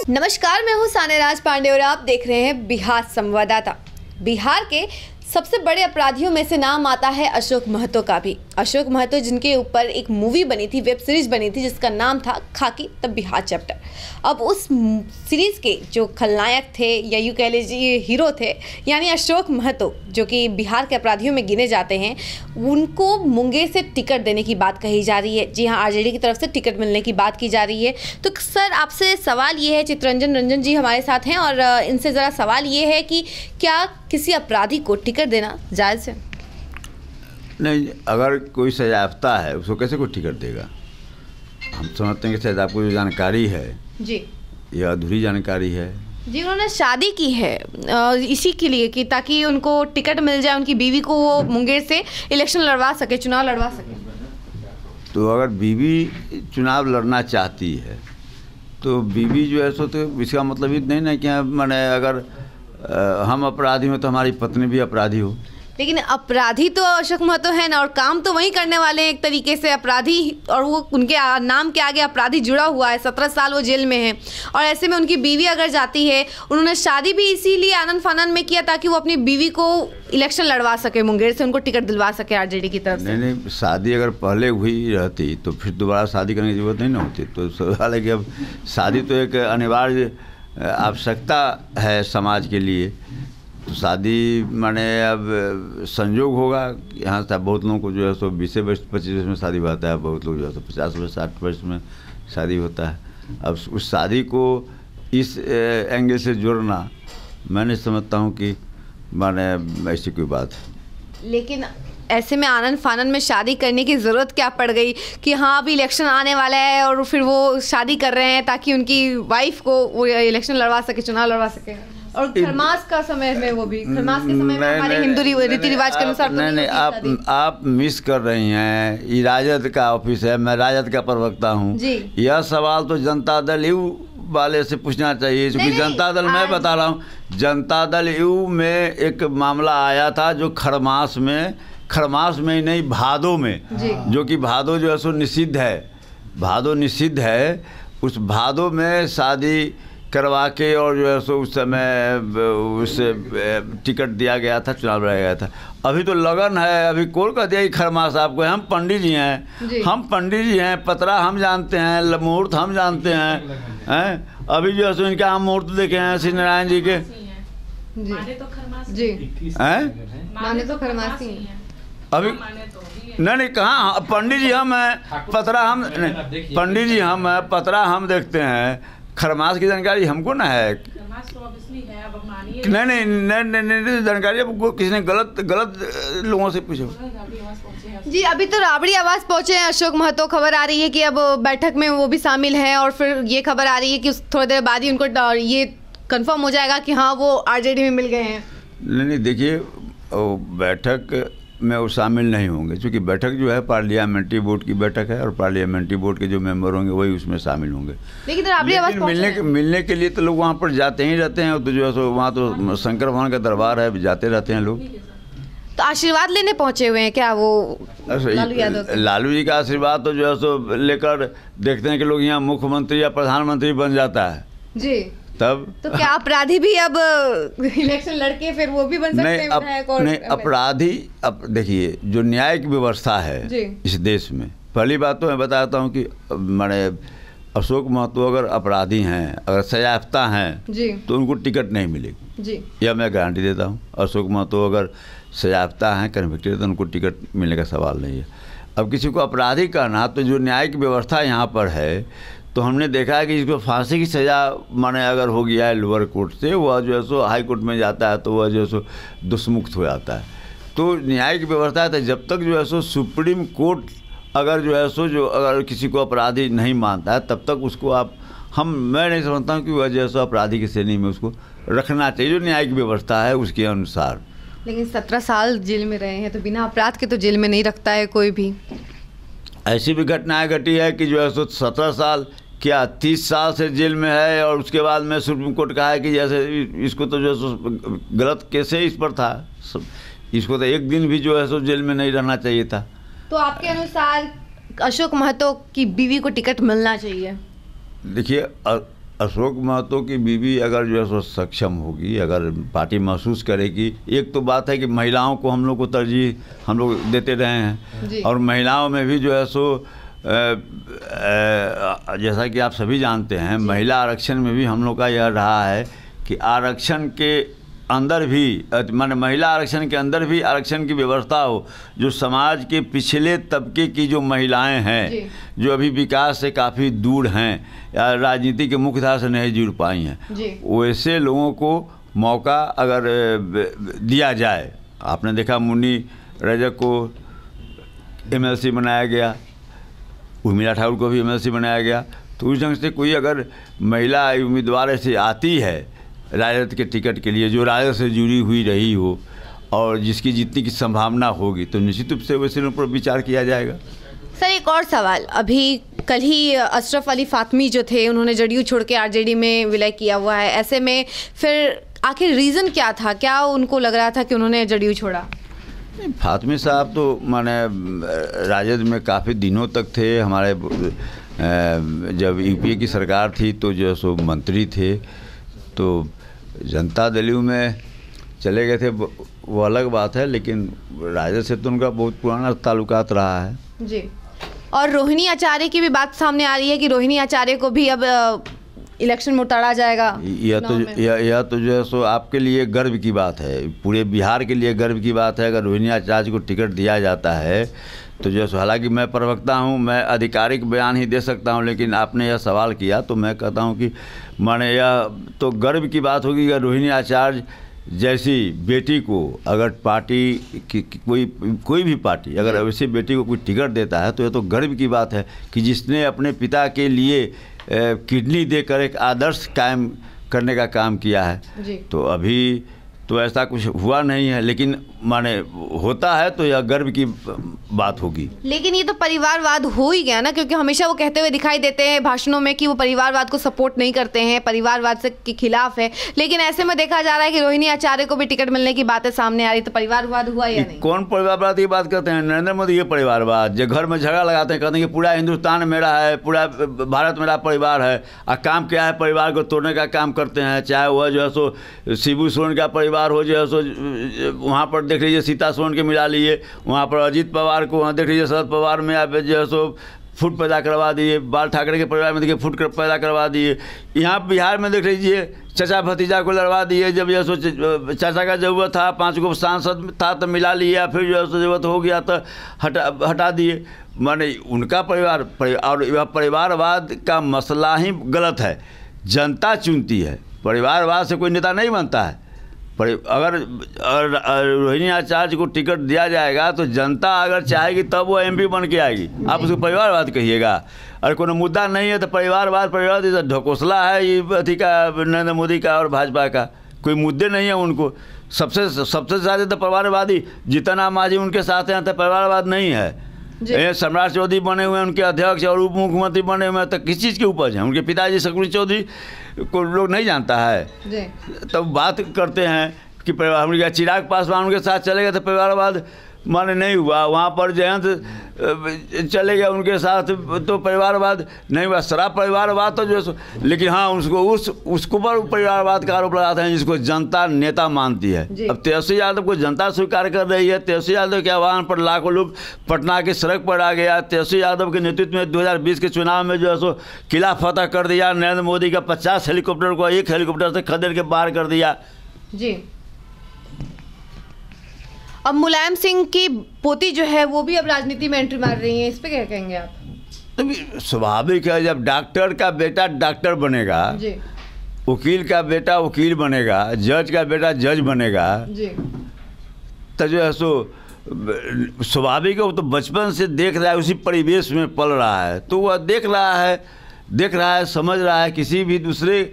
नमस्कार, मैं हूँ सानेराज पांडे और आप देख रहे हैं बिहार संवाददाता। बिहार के सबसे बड़े अपराधियों में से नाम आता है अशोक महतो का भी। अशोक महतो जिनके ऊपर एक मूवी बनी थी, वेब सीरीज बनी थी जिसका नाम था खाकी द बिहार चैप्टर। अब उस सीरीज के जो खलनायक थे या यूँ कह लीजिए हीरो थे, यानी अशोक महतो, जो कि बिहार के अपराधियों में गिने जाते हैं, उनको मुंगेर से टिकट देने की बात कही जा रही है। जी हाँ, आरजेडी की तरफ से टिकट मिलने की बात की जा रही है। तो सर, आपसे सवाल ये है, चित्तरंजन रंजन जी हमारे साथ हैं और इनसे ज़रा सवाल ये है कि क्या किसी अपराधी को टिकट देना जायज़ है? नहीं, अगर कोई सजायाफ्ता है उसको कैसे कोई टिकट देगा? हम समझते हैं कि शायद आपको जो जानकारी है जी, यह अधूरी जानकारी है। जी, उन्होंने शादी की है इसी के लिए कि ताकि उनको टिकट मिल जाए, उनकी बीवी को वो मुंगेर से इलेक्शन लड़वा सके, चुनाव लड़वा सके। तो अगर बीवी चुनाव लड़ना चाहती है तो बीवी जो है सो, तो इसका मतलब ये नहीं ना कि माने अगर हम अपराधी हो तो हमारी पत्नी भी अपराधी हो। लेकिन अपराधी तो अशोक महतो है ना, और काम तो वही करने वाले हैं एक तरीके से अपराधी, और वो उनके नाम के आगे अपराधी जुड़ा हुआ है। 17 साल वो जेल में है और ऐसे में उनकी बीवी अगर जाती है, उन्होंने शादी भी इसीलिए आनंद फानन में किया ताकि वो अपनी बीवी को इलेक्शन लड़वा सके, मुंगेर से उनको टिकट दिलवा सके आरजेडी की तरफ से। नहीं, शादी अगर पहले हुई रहती तो फिर दोबारा शादी करने की जरूरत नहीं ना होती। तो सवाल है कि अब शादी तो एक अनिवार्य आवश्यकता है समाज के लिए। तो शादी माने अब संयोग होगा। यहाँ से बहुत लोगों को जो है सो 20 वर्ष 25 वर्ष में शादी होता है, बहुत लोग जो है सो 50 वर्ष 60 वर्ष में शादी होता है। अब उस शादी को इस एंगल से जोड़ना मैं नहीं समझता हूँ कि माने ऐसी कोई बात है। लेकिन ऐसे में आनंद फानन में शादी करने की ज़रूरत क्या पड़ गई कि हाँ अभी इलेक्शन आने वाला है और फिर वो शादी कर रहे हैं ताकि उनकी वाइफ को वो इलेक्शन लड़वा सके, चुनाव लड़वा सके। और खरमास का समय में, वो भी खरमास के समय में हमारे हिंदू रीति रिवाज के अनुसार नहीं, आप मिस कर रही हैं। ये राजद का ऑफिस है, मैं राजद का प्रवक्ता हूँ। यह सवाल तो जनता दल यू वाले से पूछना चाहिए, क्योंकि जनता दल, मैं बता रहा हूँ, जनता दल यू में एक मामला आया था जो खरमास में ही नहीं, भादो में, जो कि भादो जो है सो निषिद्ध है, भादो निषिद्ध है। उस भादो में शादी करवा के और जो है सो उस समय उससे टिकट दिया गया था, चुनाव लड़ाया गया था। अभी तो लगन है, अभी कौन कह दिया कि खरमास आपको? हम पंडित जी हैं, पतरा हम जानते हैं, मुहूर्त हम जानते हैं। अभी जो है सो इनका हम मुहूर्त देखे हैं श्री नारायण जी के। माने तो खरमासी हैं अभी नहीं, कहाँ पंडित जी हम हैं, पतरा हम, पंडित जी हम हैं, पतरा हम देखते हैं। खरमास की जानकारी हमको ना है। नहीं, जानकारी अब किसी ने गलत लोगों से पूछो। जी, अभी तो राबड़ी आवास पहुंचे हैं अशोक महतो। खबर आ रही है कि अब बैठक में वो भी शामिल हैं और फिर ये खबर आ रही है कि थोड़ी देर बाद ही उनको ये कंफर्म हो जाएगा कि हाँ वो आरजेडी में मिल गए हैं। नहीं, देखिए, बैठक में वो शामिल नहीं होंगे, क्योंकि बैठक जो है पार्लियामेंट्री बोर्ड की बैठक है और पार्लियामेंट्री बोर्ड के जो मेंबर होंगे वही उसमें शामिल होंगे। लेकिन मिलने के लिए तो लोग वहाँ पर जाते ही रहते हैं। तो जो है सो वहाँ तो शंकर भगवान का दरबार है, जाते रहते हैं लोग। तो आशीर्वाद लेने पहुँचे हुए हैं क्या वो लालू जी का आशीर्वाद तो जो है सो लेकर देखते हैं कि लोग यहाँ मुख्यमंत्री या प्रधानमंत्री बन जाता है जी। तब तो क्या अपराधी भी अब इलेक्शन लड़के फिर वो भी बन सकते हैं? नहीं, अपराधी, अब देखिए, जो न्यायिक व्यवस्था है इस देश में, पहली बात तो मैं बताता हूँ कि माने अशोक महतो अगर अपराधी हैं, अगर सजायाफ्ता हैं, तो उनको टिकट नहीं मिलेगी जी। यह मैं गारंटी देता हूँ। अशोक महतो अगर सजायाफ्ता हैं, कन्विक्टेड, तो उनको टिकट मिलने का सवाल नहीं है। अब किसी को अपराधी कहना, तो जो न्यायिक व्यवस्था यहाँ पर है, तो हमने देखा है कि जिसको फांसी की सज़ा माने अगर हो गया है लोअर कोर्ट से, वह जो है सो हाई कोर्ट में जाता है तो वह जो है सो दुष्मुक्त हो जाता है। तो न्यायिक व्यवस्था है, तो जब तक जो है सो सुप्रीम कोर्ट अगर जो है सो जो अगर किसी को अपराधी नहीं मानता है, तब तक उसको मैं नहीं समझता हूँ कि वह जो है सो अपराधी की श्रेणी में उसको रखना चाहिए, जो न्यायिक व्यवस्था है उसके अनुसार। लेकिन 17 साल जेल में रहे हैं, तो बिना अपराध के तो जेल में नहीं रखता है कोई भी। ऐसी भी घटनाएं घटी है कि जो है सो 17 साल क्या 30 साल से जेल में है, और उसके बाद में सुप्रीम कोर्ट कहा है कि जैसे इसको तो जो है गलत केस है इस पर था, इसको तो एक दिन भी जो है सो जेल में नहीं रहना चाहिए था। तो आपके अनुसार अशोक महतो की बीवी को टिकट मिलना चाहिए? देखिए, अशोक महतो की बीवी अगर जो है सो सक्षम होगी, अगर पार्टी महसूस करेगी, एक तो बात है कि महिलाओं को हम लोग को तरजीह हम लोग देते रहे हैं, और महिलाओं में भी जो है सो जैसा कि आप सभी जानते हैं, महिला आरक्षण में भी हम लोग का यह रहा है कि आरक्षण के अंदर भी, माने महिला आरक्षण के अंदर भी आरक्षण की व्यवस्था हो, जो समाज के पिछले तबके की जो महिलाएं हैं, जो अभी विकास से काफ़ी दूर हैं या राजनीति के मुख्य धारा से नहीं जुड़ पाई हैं, वैसे लोगों को मौका अगर दिया जाए। आपने देखा मुन्नी रजक को एमएलसी बनाया गया, उर्मिला ठाकुर को भी एमएलसी बनाया गया, तो उस ढंग से कोई अगर महिला उम्मीदवार ऐसे आती है राजद के टिकट के लिए, जो राजद से जुड़ी हुई रही हो और जिसकी जीतने की संभावना होगी, तो निश्चित रूप से वैसे पर विचार किया जाएगा। सर एक और सवाल, अभी कल ही अशरफ अली फातमी जो थे उन्होंने जदयू छोड़ के आरजेडी में विलय किया हुआ है, ऐसे में फिर आखिर रीज़न क्या था, क्या उनको लग रहा था कि उन्होंने जदयू छोड़ा? फातमी साहब तो माने राजद में काफ़ी दिनों तक थे, हमारे जब यूपीए की सरकार थी तो जो सो मंत्री थे, तो जनता दल में चले गए थे वो अलग बात है, लेकिन राजद से तो उनका बहुत पुराना ताल्लुकात रहा है जी। और रोहिणी आचार्य की भी बात सामने आ रही है कि रोहिणी आचार्य को भी अब इलेक्शन में उतारा जाएगा। यह तो जो है सो आपके लिए गर्व की बात है, पूरे बिहार के लिए गर्व की बात है अगर रोहिणी आचार्य को टिकट दिया जाता है तो जो है सो, हालांकि मैं प्रवक्ता हूं, मैं आधिकारिक बयान ही दे सकता हूं, लेकिन आपने यह सवाल किया तो मैं कहता हूं कि माने यह तो गर्व की बात होगी कि रोहिणी आचार्य जैसी बेटी को अगर पार्टी की कोई भी पार्टी अगर वैसी बेटी को कोई टिकट देता है तो यह तो गर्व की बात है कि जिसने अपने पिता के लिए किडनी देकर एक आदर्श कायम करने का काम किया है। तो अभी तो ऐसा कुछ हुआ नहीं है, लेकिन माने होता है तो यह गर्व की बात होगी। लेकिन ये तो परिवारवाद हो ही गया ना, क्योंकि हमेशा वो कहते हुए दिखाई देते हैं भाषणों में कि वो परिवारवाद को सपोर्ट नहीं करते हैं, परिवारवाद से के खिलाफ है, लेकिन ऐसे में देखा जा रहा है कि रोहिणी आचार्य को भी टिकट मिलने की बातें सामने आ रही, तो परिवारवाद हुआ या नहीं? कौन परिवारवाद की बात करते हैं? नरेंद्र मोदी ये परिवारवाद, जो घर में झगड़ा लगाते हैं, कहते हैं कि पूरा हिंदुस्तान मेरा है, पूरा भारत मेरा परिवार है, और काम क्या है, परिवार को तोड़ने का काम करते हैं। चाहे वह जो है सो शिबू सोरेन का परिवार हो, जो है सो वहाँ पर देख लीजिए सीता सोरेन के मिला लिए, वहाँ पर अजीत पवार को, वहाँ देख लीजिए शरद पवार में आप जो है सो फुट पैदा करवा दिए, बाल ठाकरे के परिवार में देखिए फुट पैदा करवा दिए, यहाँ बिहार में देख लीजिए चाचा भतीजा को लड़वा दिए, जब यह सो चाचा का ज़रूरत था 5 गो सांसद था तो मिला लिया, फिर जो है सो ज़रूरत हो गया तो हटा दिए। माने उनका परिवार और यह परिवारवाद का मसला ही गलत है, जनता चुनती है, परिवारवाद से कोई नेता नहीं बनता है। अगर रोहिणी आचार्य को टिकट दिया जाएगा तो जनता अगर चाहेगी तब वो एमपी बन के आएगी, आप उसको परिवारवाद कहिएगा। और कोई मुद्दा नहीं है तो परिवारवाद ढकोसला है ये अथी का, नरेंद्र मोदी का और भाजपा का, कोई मुद्दे नहीं है उनको। सबसे ज़्यादा तो परिवारवादी जितना मांझी उनके साथ हैं तो परिवारवाद नहीं है। सम्राट चौधरी बने हुए हैं उनके अध्यक्ष और उप मुख्यमंत्री बने हुए हैं, तो किस चीज़ की उपज है? उनके पिताजी शकुनी चौधरी को लोग नहीं जानता है, तब बात करते हैं कि परिवार। उनके चिराग पासवान उनके साथ चले गए तो परिवारवाद माने नहीं हुआ, वहाँ पर जयंत चले गए उनके साथ तो परिवारवाद नहीं हुआ, सारा परिवारवाद तो जो, लेकिन हाँ उसको पर परिवारवाद का आरोप लगाते हैं जिसको जनता नेता मानती है। अब तेजस्वी यादव को जनता स्वीकार कर रही है, तेजस्वी यादव के आह्वान पर लाखों लोग पटना के सड़क पर आ गया, तेजस्वी यादव के नेतृत्व में 2020 के चुनाव में जो है सो किला फतह कर दिया, नरेंद्र मोदी का 50 हेलीकॉप्टर को एक हेलीकॉप्टर से खदेड़ के बाहर कर दिया जी। अब मुलायम सिंह की पोती जो है वो भी अब राजनीति में एंट्री मार रही है, इस पे क्या कहेंगे आप? तो स्वाभाविक है, जब डॉक्टर का बेटा डॉक्टर बनेगा जी, वकील का बेटा वकील बनेगा, जज का बेटा जज बनेगा जी, तो जो है सो स्वाभाविक है, वो तो बचपन से देख रहा है, उसी परिवेश में पल रहा है, तो वह देख रहा है समझ रहा है, किसी भी दूसरे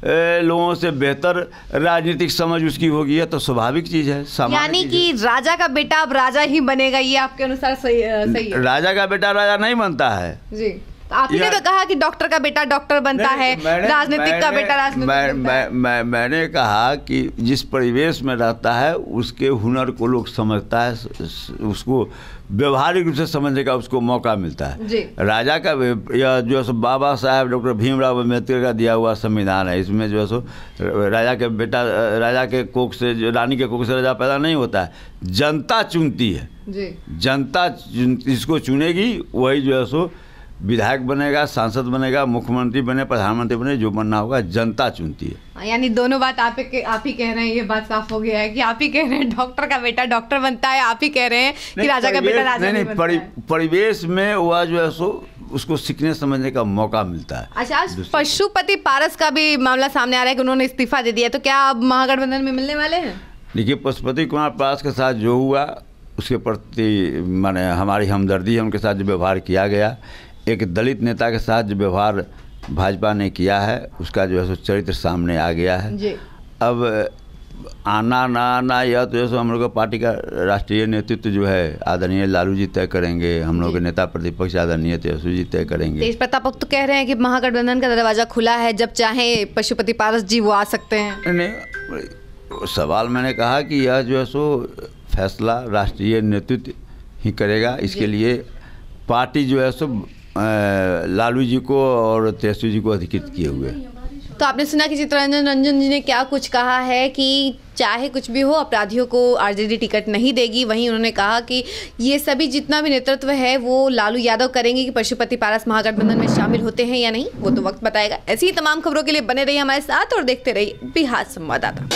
लोगों से बेहतर राजनीतिक समझ उसकी होगी, है तो स्वाभाविक चीज़ है। यानी कि राजा का बेटा अब राजा ही बनेगा, ये आपके अनुसार सही है? राजा का बेटा राजा नहीं बनता है जी, तो आप ही ने तो कहा कि डॉक्टर का बेटा डॉक्टर बनता है, राजनीतिक का बेटा राजनीतिक। मैंने कहा कि जिस परिवेश में रहता है उसके हुनर को लोग समझता है, उसको व्यवहारिक रूप से समझने का उसको मौका मिलता है जी। राजा का या जो है सो बाबा साहब डॉक्टर भीमराव अम्बेडकर का दिया हुआ संविधान है, इसमें जो है सो राजा के बेटा, राजा के कोख से, जो रानी के कोख से राजा पैदा नहीं होता है, जनता चुनती है जी। जनता जिसको चुनेगी वही जो है सो विधायक बनेगा, सांसद बनेगा, मुख्यमंत्री बने, प्रधानमंत्री बने, जो बनना होगा जनता चुनती है। यानी दोनों बात आप ही कह रहे हैं, ये बात साफ हो गया है कि आप ही कह रहे हैं डॉक्टर का बेटा डॉक्टर बनता है, आप ही कह रहे हैं कि राजा का बेटा राजा नहीं बनता है। परिवेश में वह जो है सो उसको सीखने समझने का मौका मिलता है। अच्छा, आज पशुपति पारस का भी मामला सामने आ रहा है कि उन्होंने इस्तीफा दे दिया, तो क्या अब महागठबंधन में मिलने वाले हैं? देखिए, पशुपति कुमार पारस के साथ जो हुआ उसके प्रति माने हमारी हमदर्दी है, उनके साथ जो व्यवहार किया गया, एक दलित नेता के साथ जो व्यवहार भाजपा ने किया है उसका जो है सो चरित्र सामने आ गया है जी। अब आना ना आना यह तो जैसे हम लोग का पार्टी का राष्ट्रीय नेतृत्व जो है आदरणीय लालू जी तय करेंगे, हम लोग के नेता प्रतिपक्ष आदरणीय तेजस्वी जी तय करेंगे। तेज प्रताप तो कह रहे हैं कि महागठबंधन का दरवाजा खुला है, जब चाहे पशुपति पारस जी वो आ सकते हैं। नहीं, सवाल मैंने कहा कि यह जो है सो फैसला राष्ट्रीय नेतृत्व ही करेगा, इसके लिए पार्टी जो है सो लालू जी को और तेजस्वी जी को अधिकृत किए हुए। तो आपने सुना कि चित्तरंजन रंजन जी ने क्या कुछ कहा है कि चाहे कुछ भी हो अपराधियों को आरजेडी टिकट नहीं देगी। वहीं उन्होंने कहा कि ये सभी जितना भी नेतृत्व है वो लालू यादव करेंगे कि पशुपति पारस महागठबंधन में शामिल होते हैं या नहीं, वो तो वक्त बताएगा। ऐसी ही तमाम खबरों के लिए बने रहिए हमारे साथ और देखते रहिए बिहार संवाददाता।